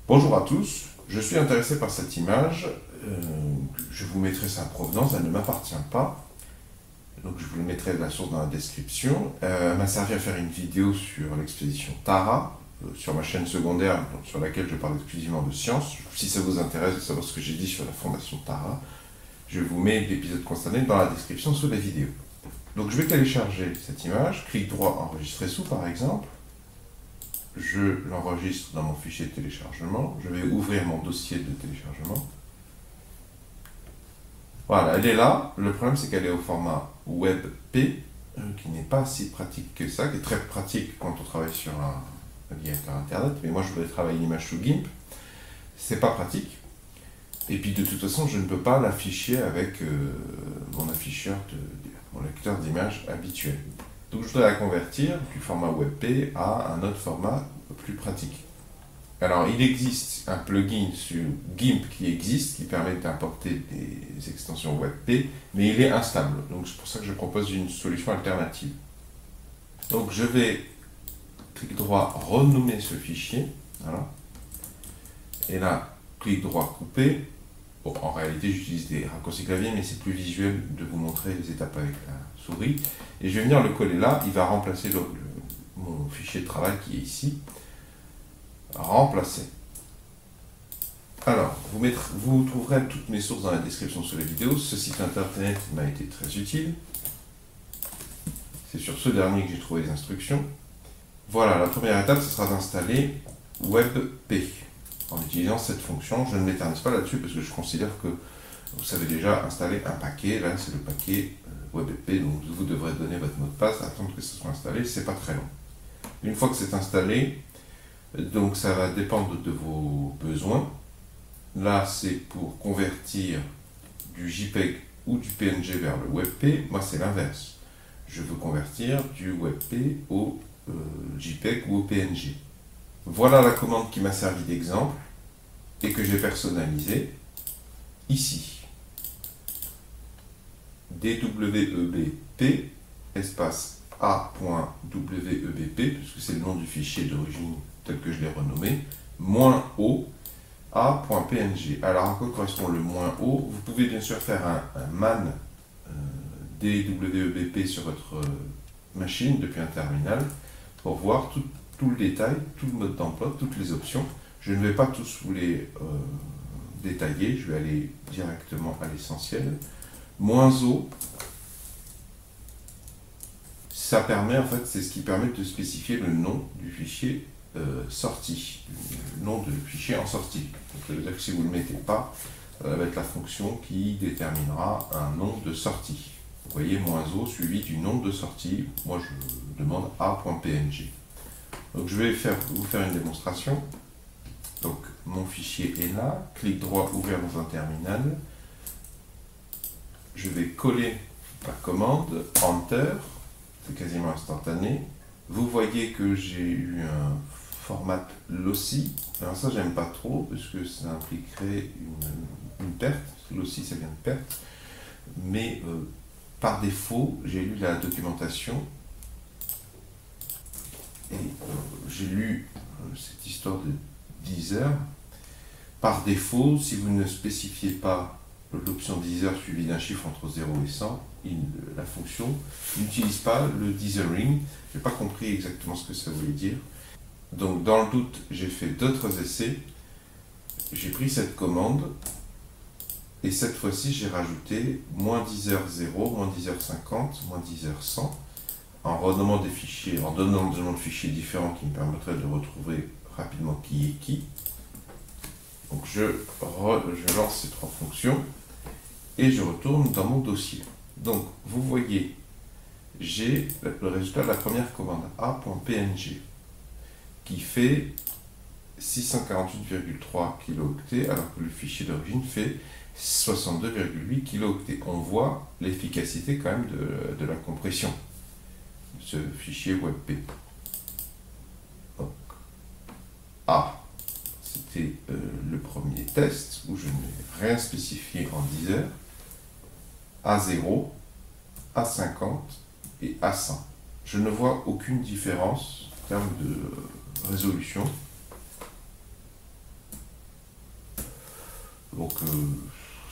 Bonjour à tous, je suis intéressé par cette image, je vous mettrai sa provenance, elle ne m'appartient pas, donc je vous mettrai la source dans la description. Elle m'a servi à faire une vidéo sur l'expédition Tara, sur ma chaîne secondaire, donc sur laquelle je parle exclusivement de science. Si ça vous intéresse de savoir ce que j'ai dit sur la fondation Tara, je vous mets l'épisode concerné dans la description sous la vidéo. Donc je vais télécharger cette image, clic droit, enregistrer sous par exemple. Je l'enregistre dans mon fichier de téléchargement. Je vais ouvrir mon dossier de téléchargement. Voilà, elle est là. Le problème, c'est qu'elle est au format WebP, qui n'est pas si pratique que ça, qui est très pratique quand on travaille sur un navigateur Internet. Mais moi, je voudrais travailler l'image sous GIMP. C'est pas pratique. Et puis, de toute façon, je ne peux pas l'afficher avec mon afficheur, mon lecteur d'images habituel. Donc je voudrais la convertir du format WebP à un autre format plus pratique. Alors il existe un plugin sur GIMP qui permet d'importer des extensions WebP, mais il est instable. Donc c'est pour ça que je propose une solution alternative. Donc je vais, clic droit, renommer ce fichier. Voilà. Et là, clic droit, couper. Bon, en réalité, j'utilise des raccourcis clavier, mais c'est plus visuel de vous montrer les étapes avec la souris. Et je vais venir le coller là. Il va remplacer mon fichier de travail qui est ici. Remplacer. Alors, vous trouverez toutes mes sources dans la description sous la vidéo. Ce site internet m'a été très utile. C'est sur ce dernier que j'ai trouvé les instructions. Voilà, la première étape, ce sera d'installer WebP. En utilisant cette fonction, je ne m'éternise pas là-dessus parce que je considère que vous savez déjà installer un paquet. Là, c'est le paquet WebP, donc vous devrez donner votre mot de passe, attendre que ce soit installé, c'est pas très long. Une fois que c'est installé, donc ça va dépendre de vos besoins. Là, c'est pour convertir du JPEG ou du PNG vers le WebP. Moi, c'est l'inverse. Je veux convertir du WebP au JPEG ou au PNG. Voilà la commande qui m'a servi d'exemple et que j'ai personnalisée ici. DWEBP espace A.WEBP, puisque c'est le nom du fichier d'origine tel que je l'ai renommé, moins O A.PNG. Alors à quoi correspond le moins O? Vous pouvez bien sûr faire un man DWEBP sur votre machine depuis un terminal pour voir tout le détail, tout le mode d'emploi, toutes les options. Je ne vais pas tous vous les détailler, je vais aller directement à l'essentiel. Moins O, ça permet, en fait, c'est ce qui permet de spécifier le nom du fichier sortie, le nom du fichier en sortie. Donc, ça veut dire que si vous ne le mettez pas, ça va être la fonction qui déterminera un nom de sortie. Vous voyez, moins O suivi du nom de sortie. Moi, je demande A.PNG. Donc je vais vous faire une démonstration. Donc mon fichier est là, clic droit, ouvrir dans un terminal. Je vais coller la commande, Enter, c'est quasiment instantané. Vous voyez que j'ai eu un format lossy. Alors ça j'aime pas trop parce que ça impliquerait une perte. Lossy ça vient de perte. Mais par défaut, j'ai lu la documentation. Et j'ai lu cette histoire de Deezer. Par défaut, si vous ne spécifiez pas l'option Deezer suivie d'un chiffre entre 0 et 100, la fonction n'utilise pas le Deezering. Je n'ai pas compris exactement ce que ça voulait dire. Donc dans le doute, j'ai fait d'autres essais. J'ai pris cette commande et cette fois-ci, j'ai rajouté moins Deezer 0, moins Deezer 50, moins Deezer 100. En renommant des fichiers, en donnant des noms de fichiers différents qui me permettraient de retrouver rapidement qui est qui. Donc je lance ces trois fonctions et je retourne dans mon dossier. Donc vous voyez, j'ai le résultat de la première commande A.PNG qui fait 648,3 kilooctets alors que le fichier d'origine fait 62,8 kilooctets. On voit l'efficacité quand même de la compression. Ce fichier WebP. Donc, A, c'était le premier test où je n'ai rien spécifié en Deezer. A0, A50 et A100. Je ne vois aucune différence en termes de résolution. Donc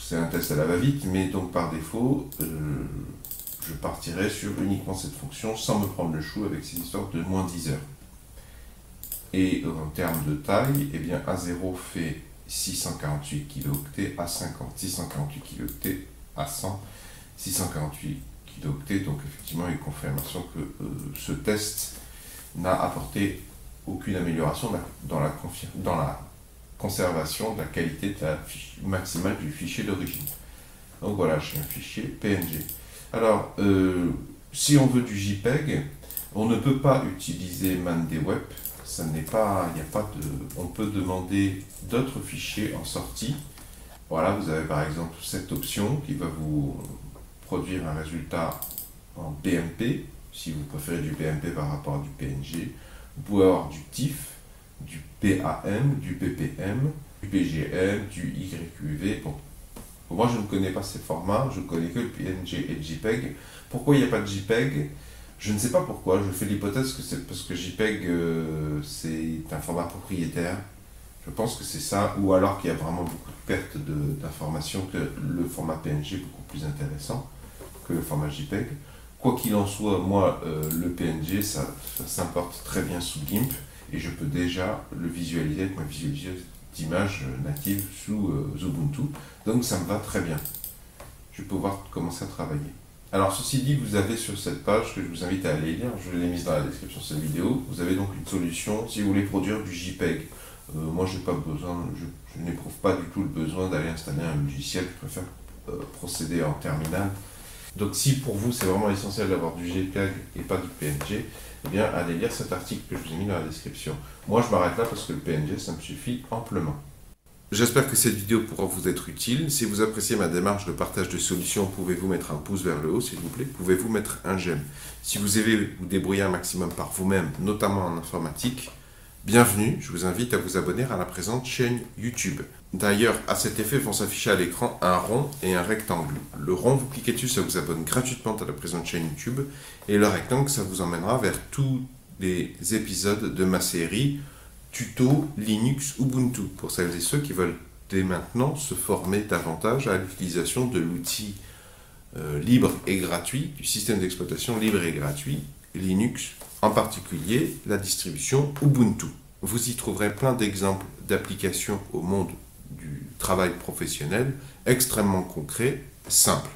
c'est un test à la va-vite, mais donc par défaut, je partirai sur uniquement cette fonction sans me prendre le chou avec ces histoires de moins 10 heures. Et en termes de taille, eh bien A0 fait 648 kilooctets, A50 648 kilooctets, A100 648 kilooctets. Donc effectivement, une confirmation que ce test n'a apporté aucune amélioration dans la conservation de la qualité maximale du fichier d'origine. Donc voilà, j'ai un fichier PNG. Alors, si on veut du JPEG, on ne peut pas utiliser ManDWeb. Ça n'est pas, il n'y a pas de, on peut demander d'autres fichiers en sortie. Voilà, vous avez par exemple cette option qui va vous produire un résultat en BMP, si vous préférez du BMP par rapport à du PNG. Vous pouvez avoir du TIFF, du PAM, du PPM, du PGM, du YQV. Bon, moi je ne connais pas ces formats, je connais que le PNG et le JPEG. Pourquoi il n'y a pas de JPEG? Je ne sais pas pourquoi, je fais l'hypothèse que c'est parce que JPEG c'est un format propriétaire. Je pense que c'est ça, ou alors qu'il y a vraiment beaucoup de pertes d'informations, que le format PNG est beaucoup plus intéressant que le format JPEG. Quoi qu'il en soit, moi, le PNG, ça s'importe très bien sous GIMP, et je peux déjà le visualiser avec ma visualisation d'image native sous Ubuntu. Donc ça me va très bien. Je vais pouvoir commencer à travailler. Alors ceci dit, vous avez sur cette page, que je vous invite à aller lire, je l'ai mise dans la description de cette vidéo, vous avez donc une solution si vous voulez produire du JPEG. Moi j'ai pas besoin, je n'éprouve pas du tout le besoin d'aller installer un logiciel, je préfère procéder en terminal. Donc si pour vous c'est vraiment essentiel d'avoir du JPEG et pas du PNG, eh bien allez lire cet article que je vous ai mis dans la description. Moi je m'arrête là parce que le PNG ça me suffit amplement. J'espère que cette vidéo pourra vous être utile. Si vous appréciez ma démarche de partage de solutions, pouvez-vous mettre un pouce vers le haut, s'il vous plaît. Pouvez-vous mettre un j'aime. Si vous aimez vous débrouiller un maximum par vous-même, notamment en informatique, bienvenue. Je vous invite à vous abonner à la présente chaîne YouTube. D'ailleurs, à cet effet vont s'afficher à l'écran un rond et un rectangle. Le rond, vous cliquez dessus, ça vous abonne gratuitement à la présente chaîne YouTube. Et le rectangle, ça vous emmènera vers tous les épisodes de ma série Tuto Linux Ubuntu, pour celles et ceux qui veulent dès maintenant se former davantage à l'utilisation de l'outil libre et gratuit, du système d'exploitation libre et gratuit, Linux, en particulier la distribution Ubuntu. Vous y trouverez plein d'exemples d'applications au monde du travail professionnel, extrêmement concrets, simples.